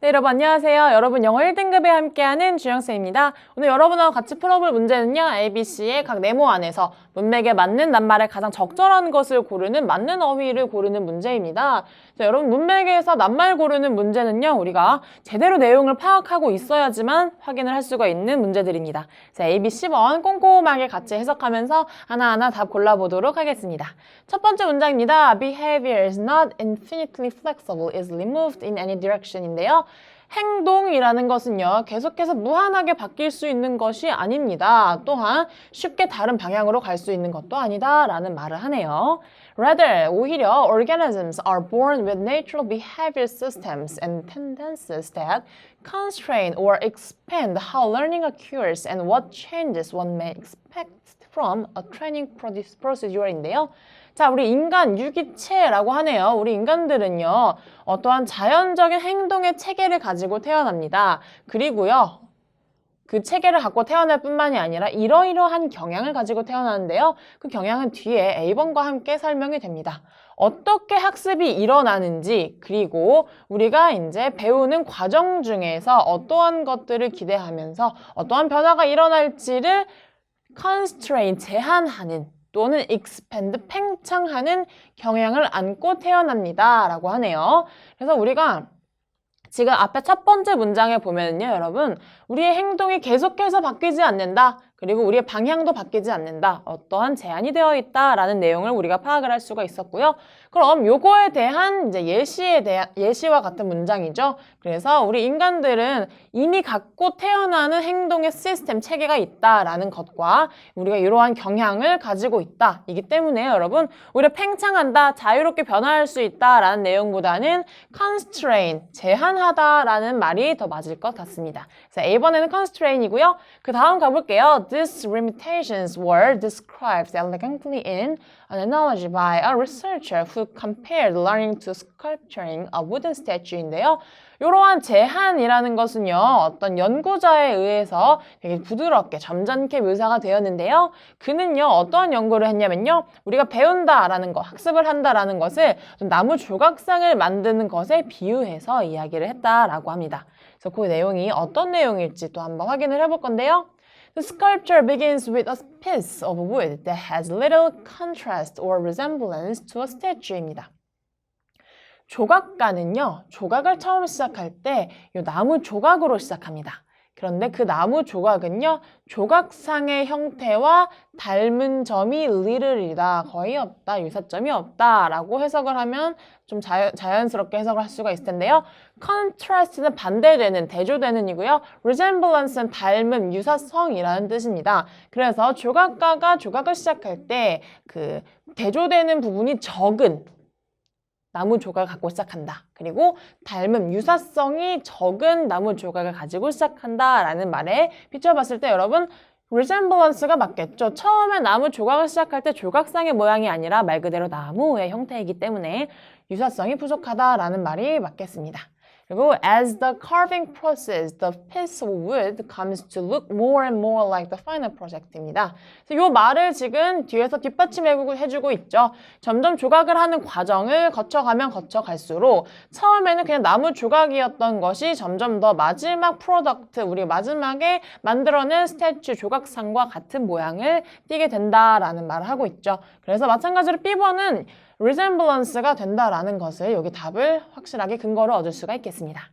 네, 여러분 안녕하세요. 여러분 영어 1등급에 함께하는 주영쌤입니다. 오늘 여러분하고 같이 풀어볼 문제는요. ABC의 각 네모 안에서 문맥에 맞는 낱말에 가장 적절한 것을 고르는 맞는 어휘를 고르는 문제입니다. 자, 여러분 문맥에서 낱말 고르는 문제는요. 우리가 제대로 내용을 파악하고 있어야지만 확인을 할 수가 있는 문제들입니다. 자, ABC 번 꼼꼼하게 같이 해석하면서 하나하나 답 골라보도록 하겠습니다. 첫 번째 문장입니다. Behavior is not infinitely flexible, is removed in any direction인데요. 행동이라는 것은요, 계속해서 무한하게 바뀔 수 있는 것이 아닙니다. 또한 쉽게 다른 방향으로 갈 수 있는 것도 아니다 라는 말을 하네요. Rather, 오히려 organisms are born with natural behavior systems and tendencies that constrain or expand how learning occurs and what changes one may expect from a training procedure인데요. 자, 우리 인간 유기체라고 하네요. 우리 인간들은요, 어떠한 자연적인 행동의 체계를 가지고 태어납니다. 그리고요, 그 체계를 갖고 태어날 뿐만이 아니라 이러이러한 경향을 가지고 태어나는데요. 그 경향은 뒤에 A번과 함께 설명이 됩니다. 어떻게 학습이 일어나는지, 그리고 우리가 이제 배우는 과정 중에서 어떠한 것들을 기대하면서 어떠한 변화가 일어날지를 constrain, 제한하는 또는 expand, 팽창하는 경향을 안고 태어납니다 라고 하네요. 그래서 우리가 지금 앞에 첫 번째 문장에 보면요, 여러분, 우리의 행동이 계속해서 바뀌지 않는다. 그리고 우리의 방향도 바뀌지 않는다. 어떠한 제한이 되어 있다라는 내용을 우리가 파악을 할 수가 있었고요. 그럼 요거에 대한 이제 예시와 같은 문장이죠. 그래서 우리 인간들은 이미 갖고 태어나는 행동의 시스템, 체계가 있다라는 것과 우리가 이러한 경향을 가지고 있다. 이기 때문에 여러분, 우리가 팽창한다, 자유롭게 변화할 수 있다라는 내용보다는 constrain, 제한하다라는 말이 더 맞을 것 같습니다. 그래서 A번에는 constrain이고요. 그 다음 가볼게요. These limitations were described elegantly in an analogy by a researcher who compared learning to sculpturing a wooden statue인데요. 이러한 제한이라는 것은요, 어떤 연구자에 의해서 되게 부드럽게 점잖게 묘사가 되었는데요. 그는요, 어떠한 연구를 했냐면요, 우리가 배운다라는 것, 학습을 한다라는 것을 나무 조각상을 만드는 것에 비유해서 이야기를 했다라고 합니다. 그래서 그 내용이 어떤 내용일지 또 한번 확인을 해볼 건데요. The sculpture begins with a piece of wood that has little contrast or resemblance to a statue입니다. 조각가는요, 조각을 처음 시작할 때 이 나무 조각으로 시작합니다. 그런데 그 나무 조각은요, 조각상의 형태와 닮은 점이 little이다, 거의 없다, 유사점이 없다 라고 해석을 하면 좀 자연스럽게 해석을 할 수가 있을 텐데요. contrast는 반대되는, 대조되는이고요. resemblance는 닮음, 유사성이라는 뜻입니다. 그래서 조각가가 조각을 시작할 때 그 대조되는 부분이 적은 나무 조각을 갖고 시작한다. 그리고 닮음, 유사성이 적은 나무 조각을 가지고 시작한다 라는 말에 비춰봤을 때 여러분 resemblance가 맞겠죠. 처음에 나무 조각을 시작할 때 조각상의 모양이 아니라 말 그대로 나무의 형태이기 때문에 유사성이 부족하다라는 말이 맞겠습니다. 그리고 as the carving process, the piece of wood comes to look more and more like the final project입니다. 그래서 이 말을 지금 뒤에서 뒷받침해주고 있죠. 점점 조각을 하는 과정을 거쳐갈수록 처음에는 그냥 나무 조각이었던 것이 점점 더 마지막 프로덕트, 우리 마지막에 만들어낸 스태츄 조각상과 같은 모양을 띠게 된다라는 말을 하고 있죠. 그래서 마찬가지로 B번은 resemblance가 된다라는 것을 여기 답을 확실하게 근거로 얻을 수가 있겠습니다.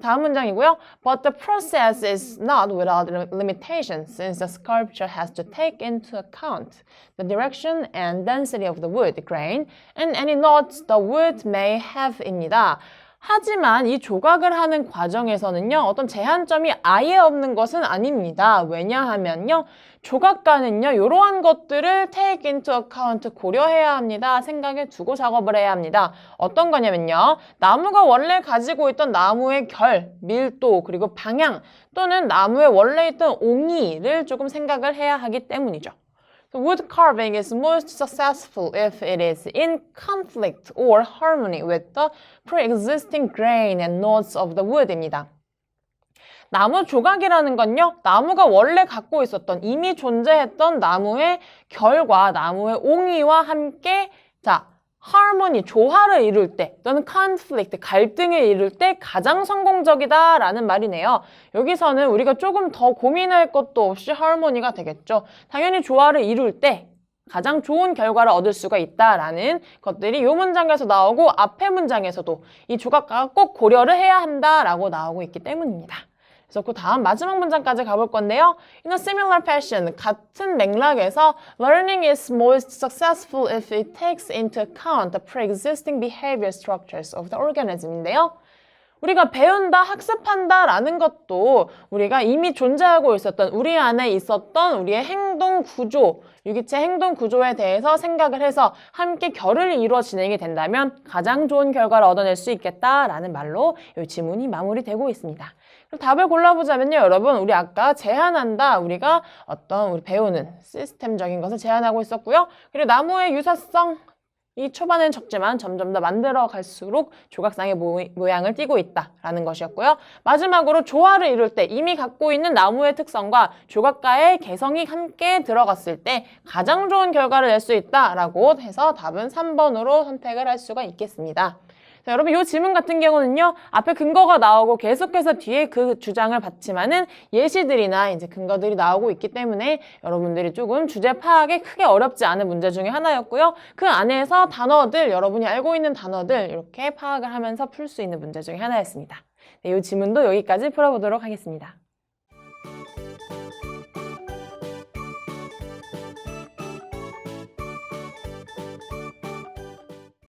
다음 문장이고요. But the process is not without limitations since the sculpture has to take into account the direction and density of the wood grain and any knots the wood may have입니다. 하지만 이 조각을 하는 과정에서는요, 어떤 제한점이 아예 없는 것은 아닙니다. 왜냐하면요, 조각가는요, 이러한 것들을 take into account, 고려해야 합니다. 생각에 두고 작업을 해야 합니다. 어떤 거냐면요, 나무가 원래 가지고 있던 나무의 결, 밀도, 그리고 방향, 또는 나무에 원래 있던 옹이를 조금 생각을 해야 하기 때문이죠. The wood carving is most successful if it is in conflict or harmony with the pre-existing grain and knots of the wood입니다. 나무 조각이라는 건요, 나무가 원래 갖고 있었던, 이미 존재했던 나무의 결과 나무의 옹이와 함께 harmony, 조화를 이룰 때 또는 conflict, 갈등을 이룰 때 가장 성공적이다라는 말이네요. 여기서는 우리가 조금 더 고민할 것도 없이 harmony가 되겠죠. 당연히 조화를 이룰 때 가장 좋은 결과를 얻을 수가 있다라는 것들이 이 문장에서 나오고 앞의 문장에서도 이 조각가가 꼭 고려를 해야 한다라고 나오고 있기 때문입니다. 그래서 그 다음 마지막 문장까지 가볼 건데요. In a similar fashion, 같은 맥락에서 learning is most successful if it takes into account the pre-existing behavior structures of the organism인데요. 우리가 배운다, 학습한다 라는 것도 우리가 이미 존재하고 있었던 우리 안에 있었던 우리의 행동 구조, 유기체 행동 구조에 대해서 생각을 해서 함께 결을 이루어 진행이 된다면 가장 좋은 결과를 얻어낼 수 있겠다라는 말로 이 지문이 마무리되고 있습니다. 그럼 답을 골라보자면요, 여러분, 우리 아까 제한한다, 우리가 어떤 우리 배우는 시스템적인 것을 제한하고 있었고요. 그리고 나무의 유사성, 이 초반엔 적지만 점점 더 만들어 갈수록 조각상의 모양을 띠고 있다라는 것이었고요. 마지막으로 조화를 이룰 때 이미 갖고 있는 나무의 특성과 조각가의 개성이 함께 들어갔을 때 가장 좋은 결과를 낼 수 있다라고 해서 답은 3번으로 선택을 할 수가 있겠습니다. 자, 여러분, 이 질문 같은 경우는요, 앞에 근거가 나오고 계속해서 뒤에 그 주장을 받지만은 예시들이나 이제 근거들이 나오고 있기 때문에 여러분들이 조금 주제 파악에 크게 어렵지 않은 문제 중에 하나였고요. 그 안에서 단어들, 여러분이 알고 있는 단어들 이렇게 파악을 하면서 풀 수 있는 문제 중에 하나였습니다. 네, 이 질문도 여기까지 풀어보도록 하겠습니다.